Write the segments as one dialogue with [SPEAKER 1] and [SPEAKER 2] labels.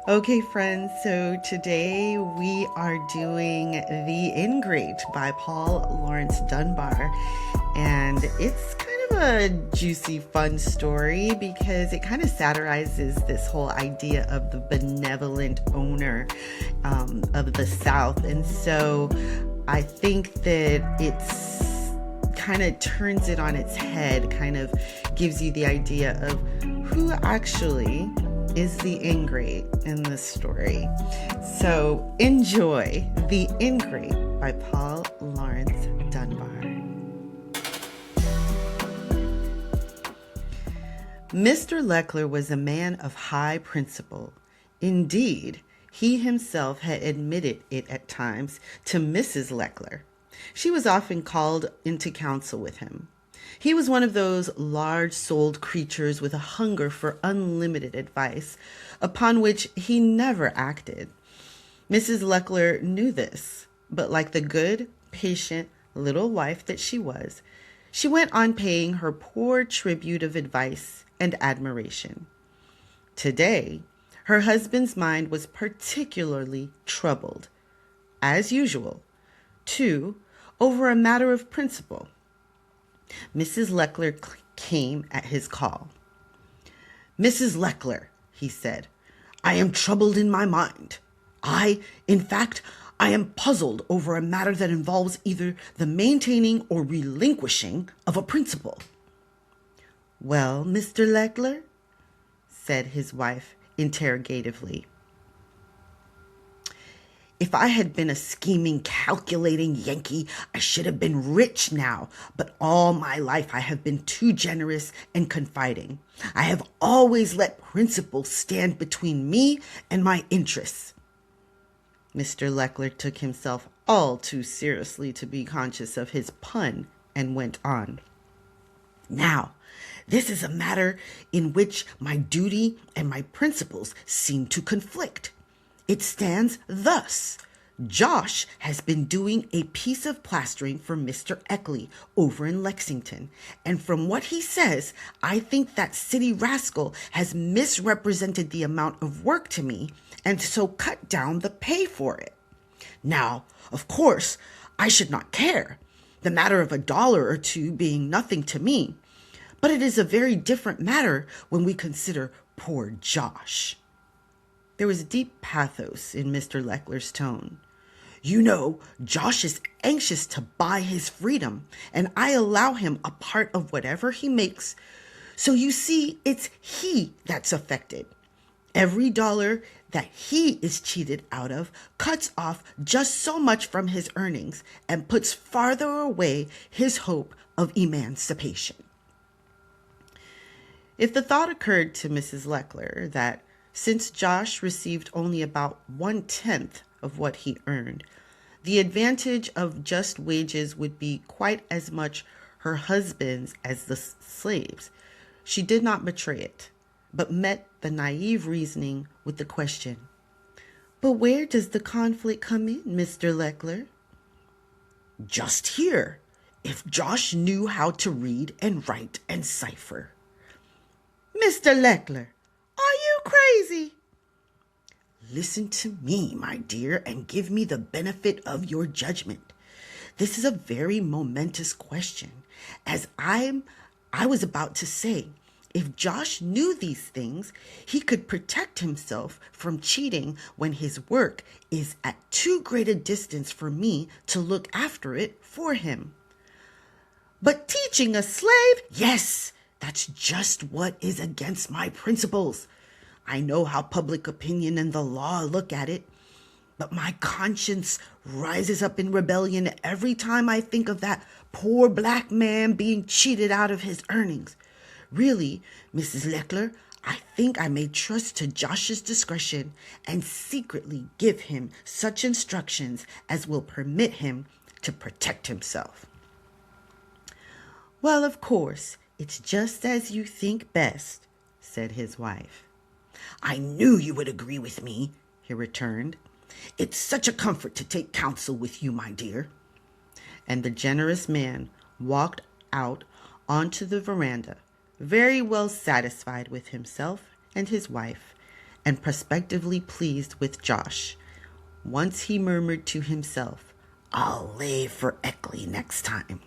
[SPEAKER 1] Okay, friends, so today we are doing The Ingrate by Paul Laurence Dunbar. And it's kind of a juicy, fun story because it kind of satirizes this whole idea of the benevolent owner of the South. And so I think that it's kind of turns it on its head, kind of gives you the idea of who actually is the ingrate in this story. So enjoy The Ingrate by Paul Laurence Dunbar. Mr. Leckler was a man of high principle. Indeed, he himself had admitted it at times to Mrs. Leckler. She was often called into counsel with him. He was one of those large-souled creatures with a hunger for unlimited advice, upon which he never acted. Mrs. Leckler knew this, but like the good, patient little wife that she was, she went on paying her poor tribute of advice and admiration. Today, her husband's mind was particularly troubled, as usual, too, over a matter of principle. Mrs. Leckler came at his call. "Mrs. Leckler," he said, "I am troubled in my mind. In fact, I am puzzled over a matter that involves either the maintaining or relinquishing of a principle." "Well, Mr. Leckler?" said his wife interrogatively. "If I had been a scheming, calculating Yankee, I should have been rich now. But all my life I have been too generous and confiding. I have always let principle stand between me and my interests." Mr. Leckler took himself all too seriously to be conscious of his pun and went on. "Now, this is a matter in which my duty and my principles seem to conflict. It stands thus. Josh has been doing a piece of plastering for Mr. Eckley over in Lexington, and from what he says, I think that city rascal has misrepresented the amount of work to me and so cut down the pay for it. Now, of course, I should not care, the matter of $1 or $2 being nothing to me, but it is a very different matter when we consider poor Josh." There was deep pathos in Mr. Leckler's tone. "You know, Josh is anxious to buy his freedom, and I allow him a part of whatever he makes. So you see, it's he that's affected. Every dollar that he is cheated out of cuts off just so much from his earnings and puts farther away his hope of emancipation." If the thought occurred to Mrs. Leckler that since Josh received only about 1/10 of what he earned, the advantage of just wages would be quite as much her husband's as the slaves, she did not betray it, but met the naive reasoning with the question, "But where does the conflict come in, Mr. Leckler?" "Just here, if Josh knew how to read and write and cipher." "Mr. Leckler, are you crazy?" "Listen to me, my dear, and give me the benefit of your judgment. This is a very momentous question. As I was about to say, if Josh knew these things, he could protect himself from cheating when his work is at too great a distance for me to look after it for him." "But teaching a slave?" "Yes, that's just what is against my principles. I know how public opinion and the law look at it, but my conscience rises up in rebellion every time I think of that poor black man being cheated out of his earnings. Really, Mrs. Leckler, I think I may trust to Josh's discretion and secretly give him such instructions as will permit him to protect himself." "Well, of course, it's just as you think best," said his wife. "I knew you would agree with me," he returned. "It's such a comfort to take counsel with you, my dear." And the generous man walked out onto the veranda, very well satisfied with himself and his wife, and prospectively pleased with Josh. Once he murmured to himself, "I'll lay for Eckley next time."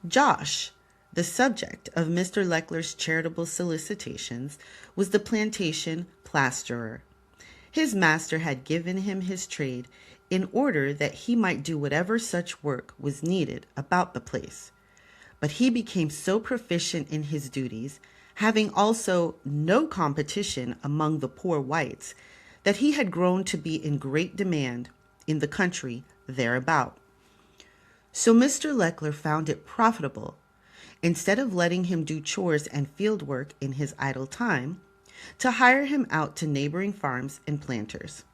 [SPEAKER 1] Josh, the subject of Mr. Leckler's charitable solicitations, was the plantation plasterer. His master had given him his trade in order that he might do whatever such work was needed about the place. But he became so proficient in his duties, having also no competition among the poor whites, that he had grown to be in great demand in the country thereabout. So Mr. Leckler found it profitable, instead of letting him do chores and field work in his idle time, to hire him out to neighboring farms and planters.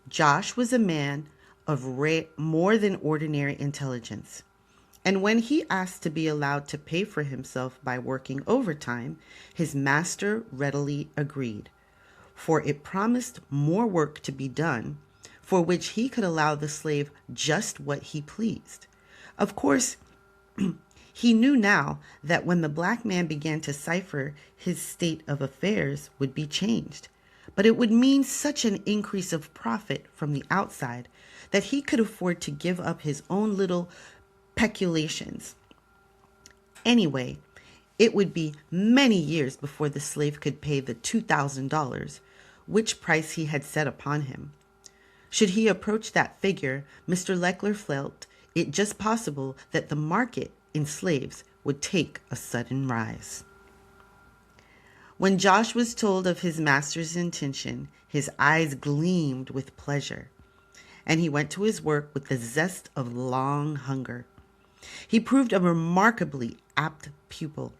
[SPEAKER 1] Josh was a man of more than ordinary intelligence, and when he asked to be allowed to pay for himself by working overtime, his master readily agreed, for it promised more work to be done, for which he could allow the slave just what he pleased. Of course, he knew now that when the black man began to cipher, his state of affairs would be changed, but it would mean such an increase of profit from the outside that he could afford to give up his own little peculations. Anyway, it would be many years before the slave could pay the $2,000, which price he had set upon him. Should he approach that figure, Mr. Leckler felt it just possible that the market in slaves would take a sudden rise. When Josh was told of his master's intention, his eyes gleamed with pleasure, and he went to his work with the zest of long hunger. He proved a remarkably apt pupil.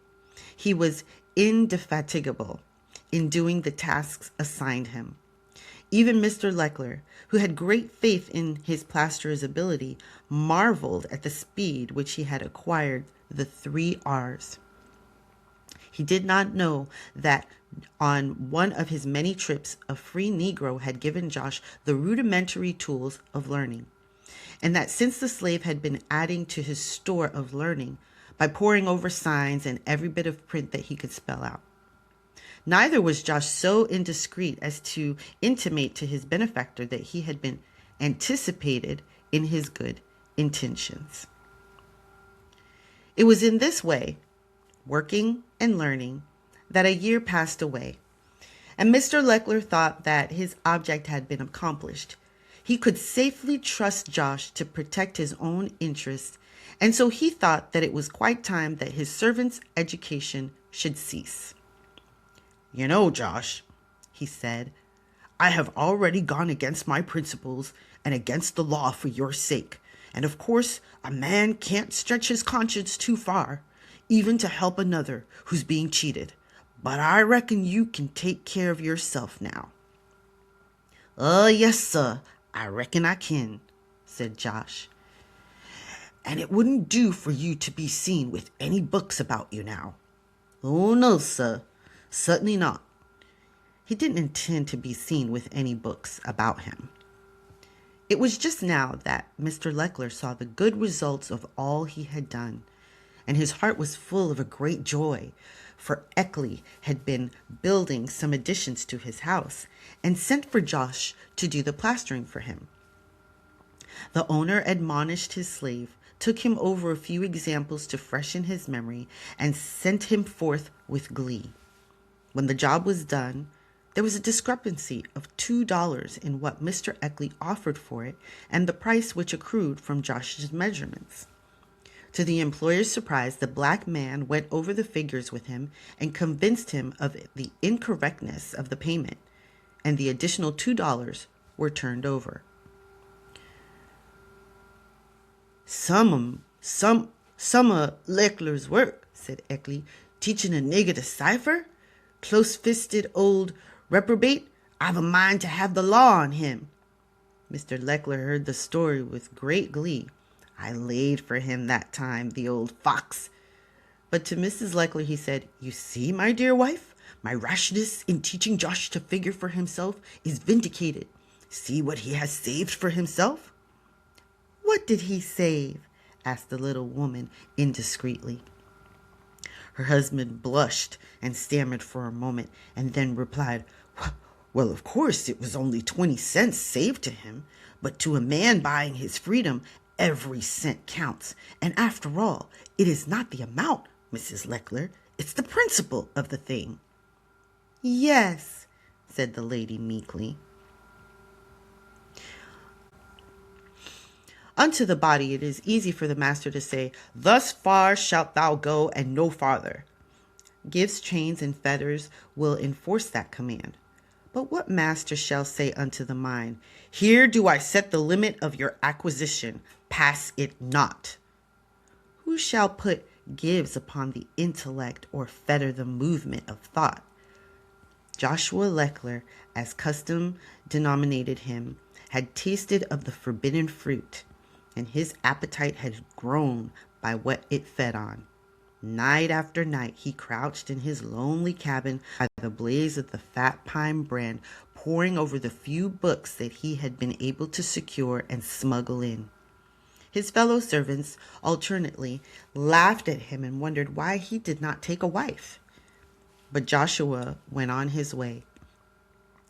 [SPEAKER 1] He was indefatigable in doing the tasks assigned him. Even Mr. Leckler, who had great faith in his plasterer's ability, marveled at the speed which he had acquired the 3 R's. He did not know that on one of his many trips, a free Negro had given Josh the rudimentary tools of learning, and that since the slave had been adding to his store of learning by poring over signs and every bit of print that he could spell out. Neither was Josh so indiscreet as to intimate to his benefactor that he had been anticipated in his good intentions. It was in this way, working and learning, that a year passed away, and Mr. Leckler thought that his object had been accomplished. He could safely trust Josh to protect his own interests, and so he thought that it was quite time that his servant's education should cease. "You know, Josh," he said, "I have already gone against my principles and against the law for your sake, and of course a man can't stretch his conscience too far, even to help another who's being cheated, but I reckon you can take care of yourself now." "Oh, yes, sir, I reckon I can," said Josh. "And it wouldn't do for you to be seen with any books about you now." "Oh, no, sir. Certainly not." He didn't intend to be seen with any books about him. It was just now that Mr. Leckler saw the good results of all he had done, and his heart was full of a great joy, for Eckley had been building some additions to his house and sent for Josh to do the plastering for him. The owner admonished his slave, took him over a few examples to freshen his memory, and sent him forth with glee. When the job was done, there was a discrepancy of $2 in what Mr. Eckley offered for it and the price which accrued from Josh's measurements. To the employer's surprise, the black man went over the figures with him and convinced him of the incorrectness of the payment, and the additional $2 were turned over. Some of Leckler's work," said Eckley, "teaching a nigger to cipher? Close-fisted old reprobate, I've a mind to have the law on him." Mr. Leckler heard the story with great glee. "I laid for him that time, the old fox." But to Mrs. Leckler he said, "You see, my dear wife, my rashness in teaching Josh to figure for himself is vindicated. See what he has saved for himself." "What did he save?" asked the little woman indiscreetly. Her husband blushed and stammered for a moment, and then replied, "Well, of course, it was only 20 cents saved to him, but to a man buying his freedom, every cent counts. And after all, it is not the amount, Mrs. Leckler, it's the principle of the thing." "Yes," said the lady meekly. Unto the body it is easy for the master to say, "Thus far shalt thou go and no farther." Gifts, chains, and fetters will enforce that command. But what master shall say unto the mind, "Here do I set the limit of your acquisition, pass it not"? Who shall put gyves upon the intellect or fetter the movement of thought? Joshua Leckler, as custom denominated him, had tasted of the forbidden fruit, and his appetite had grown by what it fed on. Night after night he crouched in his lonely cabin by the blaze of the fat pine brand, poring over the few books that he had been able to secure and smuggle in. His fellow servants alternately laughed at him and wondered why he did not take a wife. But Joshua went on his way.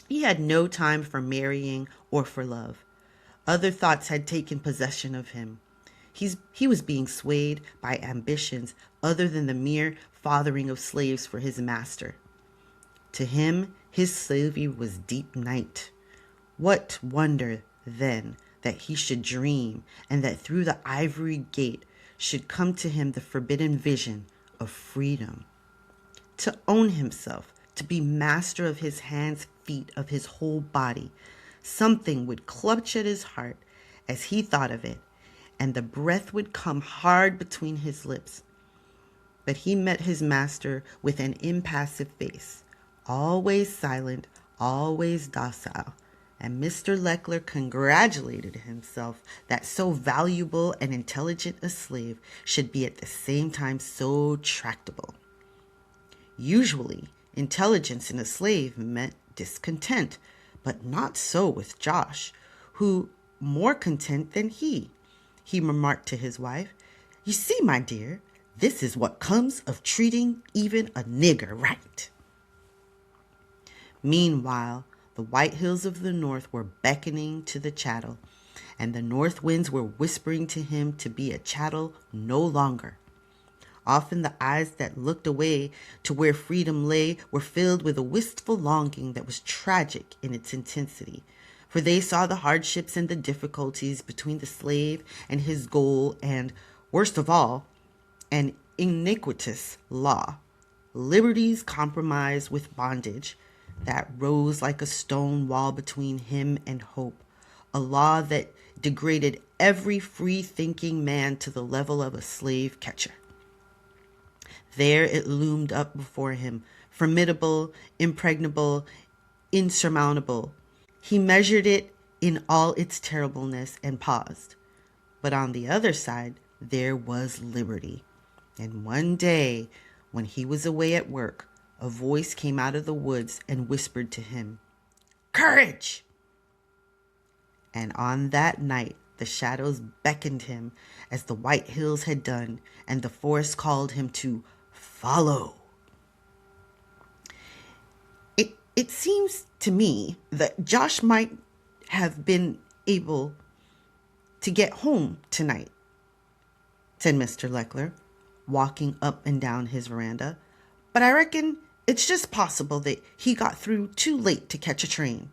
[SPEAKER 1] He had no time for marrying or for love. Other thoughts had taken possession of him. He was being swayed by ambitions other than the mere fathering of slaves for his master. To him, his slavery was deep night. What wonder, then, that he should dream, and that through the ivory gate should come to him the forbidden vision of freedom. To own himself, to be master of his hands, feet, of his whole body. Something would clutch at his heart as he thought of it, and the breath would come hard between his lips. But he met his master with an impassive face, always silent, always docile, and Mr. Leckler congratulated himself that so valuable and intelligent a slave should be at the same time so tractable. Usually, intelligence in a slave meant discontent, but not so with Josh, who more content than he remarked to his wife, "You see, my dear, this is what comes of treating even a nigger right." Meanwhile, the white hills of the north were beckoning to the chattel, and the north winds were whispering to him to be a chattel no longer. Often the eyes that looked away to where freedom lay were filled with a wistful longing that was tragic in its intensity, for they saw the hardships and the difficulties between the slave and his goal and, worst of all, an iniquitous law, liberty's compromise with bondage, that rose like a stone wall between him and hope, a law that degraded every free-thinking man to the level of a slave catcher. There it loomed up before him, formidable, impregnable, insurmountable. He measured it in all its terribleness and paused. But on the other side, there was liberty. And one day, when he was away at work, a voice came out of the woods and whispered to him, "Courage!" And on that night, the shadows beckoned him as the white hills had done, and the forest called him to follow. It seems to me that Josh might have been able to get home tonight, said Mr. Leckler, walking up and down his veranda. But I reckon it's just possible that he got through too late to catch a train.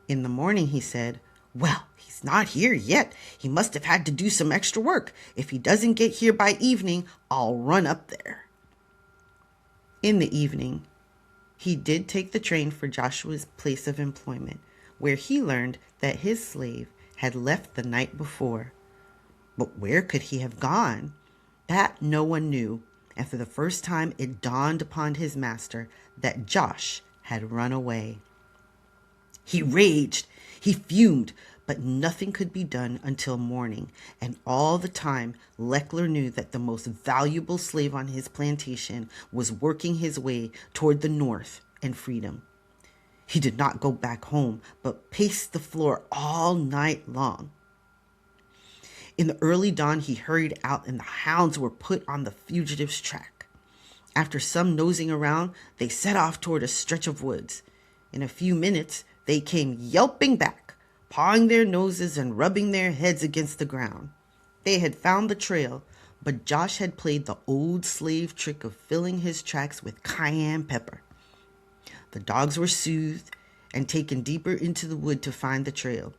[SPEAKER 1] In the morning, he said, "Well, he's not here yet. He must have had to do some extra work. If he doesn't get here by evening, I'll run up there." In the evening, he did take the train for Joshua's place of employment, where he learned that his slave had left the night before. But where could he have gone? That no one knew, and for the first time it dawned upon his master that Josh had run away. He raged, he fumed, but nothing could be done until morning, and all the time Leckler knew that the most valuable slave on his plantation was working his way toward the north and freedom. He did not go back home, but paced the floor all night long. In the early dawn, he hurried out, and the hounds were put on the fugitive's track. After some nosing around, they set off toward a stretch of woods. In a few minutes, they came yelping back, pawing their noses and rubbing their heads against the ground. They had found the trail, but Josh had played the old slave trick of filling his tracks with cayenne pepper. The dogs were soothed and taken deeper into the wood to find the trail.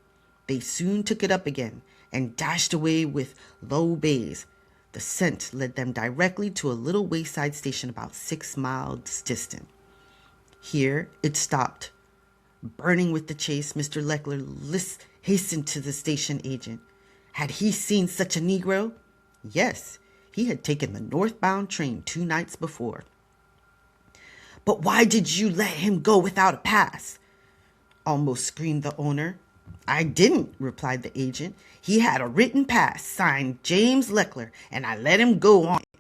[SPEAKER 1] They soon took it up again and dashed away with low bays. The scent led them directly to a little wayside station about 6 miles distant. Here it stopped. Burning with the chase, Mr. Leckler hastened to the station agent. Had he seen such a Negro? Yes, he had taken the northbound train 2 nights before. "But why did you let him go without a pass?" almost screamed the owner. "I didn't," replied the agent. "He had a written pass signed James Leckler, and I let him go on it."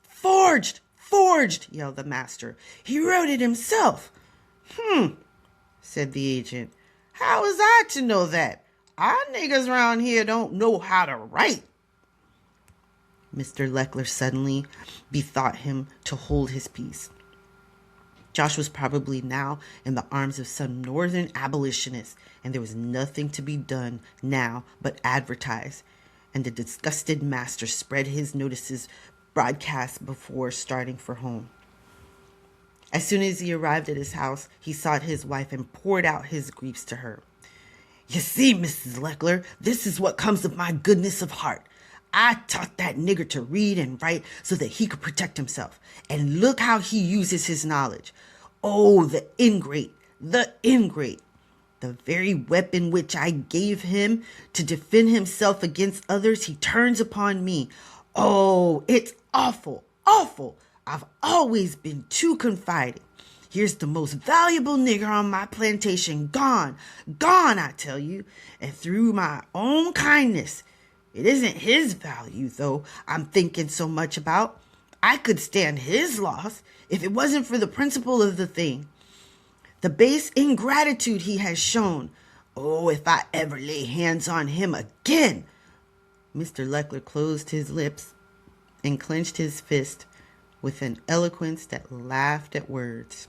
[SPEAKER 1] "Forged! Forged!" yelled the master. "He wrote it himself." Said the agent. "How was I to know that? Our niggers around here don't know how to write." Mr. Leckler suddenly bethought him to hold his peace. Josh was probably now in the arms of some northern abolitionist, and there was nothing to be done now but advertise, and the disgusted master spread his notices broadcast before starting for home. As soon as he arrived at his house, he sought his wife and poured out his griefs to her. "You see, Mrs. Leckler, this is what comes of my goodness of heart. I taught that nigger to read and write so that he could protect himself. And look how he uses his knowledge. Oh, the ingrate, the ingrate. The very weapon which I gave him to defend himself against others, he turns upon me. Oh, it's awful, awful. I've always been too confiding. Here's the most valuable nigger on my plantation gone, I tell you, and through my own kindness. It isn't his value, though, I'm thinking so much about. I could stand his loss if it wasn't for the principle of the thing. The base ingratitude he has shown. Oh, if I ever lay hands on him again." Mr. Leckler closed his lips and clenched his fist with an eloquence that laughed at words.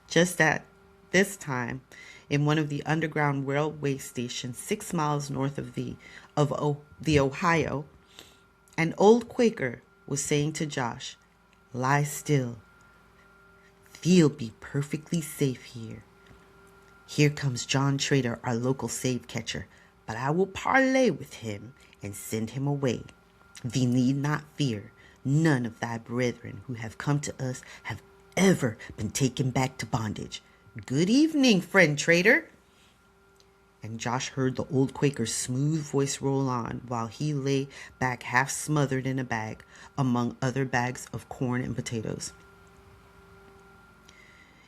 [SPEAKER 1] Just at this time, in one of the underground railway stations 6 miles north of the Ohio, an old Quaker was saying to Josh, "Lie still. You'll be perfectly safe here. Here comes John Trader, our local slave catcher, but I will parley with him and send him away. Thee need not fear. None of thy brethren who have come to us have ever been taken back to bondage. Good evening, friend Trader." And Josh heard the old Quaker's smooth voice roll on while he lay back half smothered in a bag, among other bags of corn and potatoes.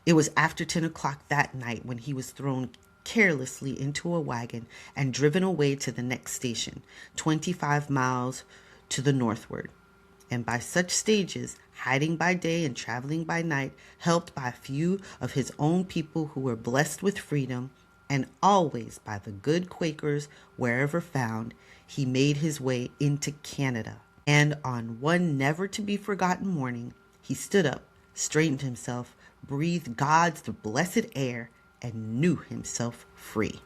[SPEAKER 1] It was after 10 o'clock that night when he was thrown carelessly into a wagon and driven away to the next station, 25 miles to the northward. And by such stages, hiding by day and traveling by night, helped by a few of his own people who were blessed with freedom, and always by the good Quakers wherever found, he made his way into Canada. And on one never-to-be-forgotten morning, he stood up, straightened himself, breathed God's the blessed air, and knew himself free.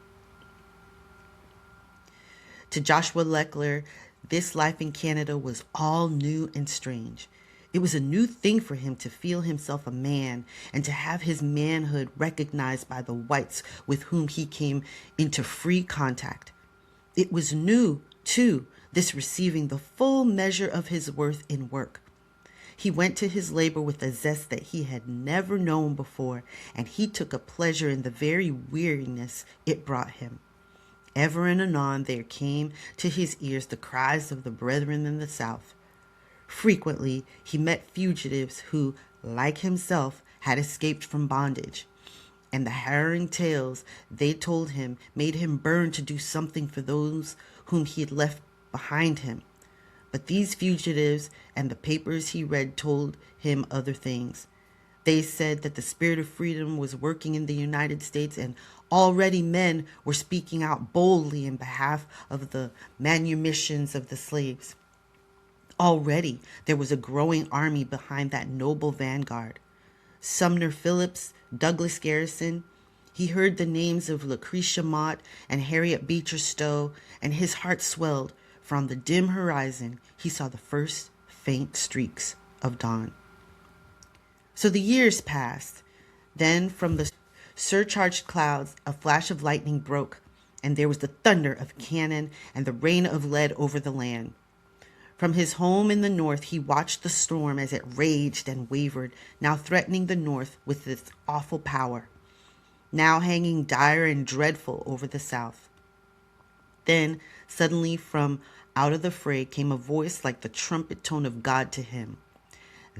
[SPEAKER 1] To Joshua Leckler, this life in Canada was all new and strange. It was a new thing for him to feel himself a man and to have his manhood recognized by the whites with whom he came into free contact. It was new, too, this receiving the full measure of his worth in work. He went to his labor with a zest that he had never known before, and he took a pleasure in the very weariness it brought him. Ever and anon there came to his ears the cries of the brethren in the South. Frequently he met fugitives who, like himself, had escaped from bondage, and the harrowing tales they told him made him burn to do something for those whom he had left behind him. But these fugitives and the papers he read told him other things. They said that the spirit of freedom was working in the United States, and already men were speaking out boldly in behalf of the manumissions of the slaves. Already there was a growing army behind that noble vanguard. Sumner Phillips, Douglas Garrison. He heard the names of Lucretia Mott and Harriet Beecher Stowe, and his heart swelled, for on the dim horizon he saw the first faint streaks of dawn. So the years passed. Then from the surcharged clouds a flash of lightning broke, and there was the thunder of cannon and the rain of lead over the land. From his home in the north he watched the storm as it raged and wavered, now threatening the north with its awful power, now hanging dire and dreadful over the south. Then suddenly from out of the fray came a voice like the trumpet tone of God to him.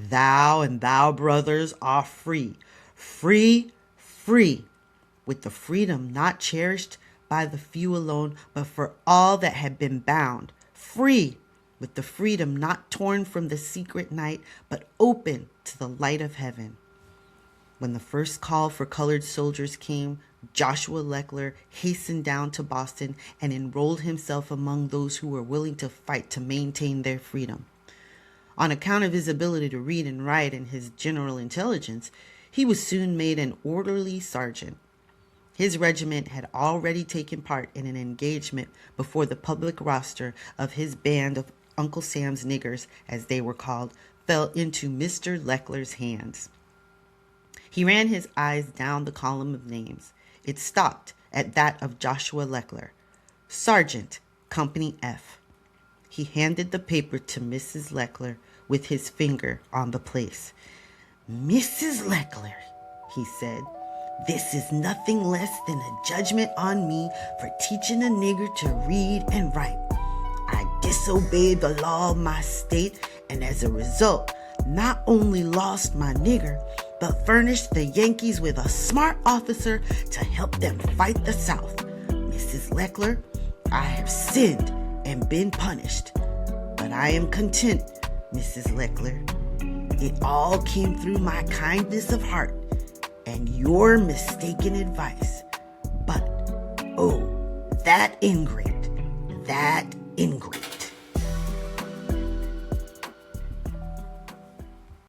[SPEAKER 1] Thou and thou, brothers, are free, free, free, with the freedom not cherished by the few alone, but for all that had been bound, free, with the freedom not torn from the secret night, but open to the light of heaven. When the first call for colored soldiers came, Joshua Leckler hastened down to Boston and enrolled himself among those who were willing to fight to maintain their freedom. On account of his ability to read and write and his general intelligence, he was soon made an orderly sergeant. His regiment had already taken part in an engagement before the public roster of his band of Uncle Sam's niggers, as they were called, fell into Mr. Leckler's hands. He ran his eyes down the column of names. It stopped at that of Joshua Leckler, Sergeant, Company F. He handed the paper to Mrs. Leckler with his finger on the place. Mrs. Leckler, he said, this is nothing less than a judgment on me for teaching a nigger to read and write. I disobeyed the law of my state, and as a result, not only lost my nigger, but furnished the Yankees with a smart officer to help them fight the South. Mrs. Leckler, I have sinned and been punished, but I am content, Mrs. Leckler. It all came through my kindness of heart and your mistaken advice. But, oh, that ingrate.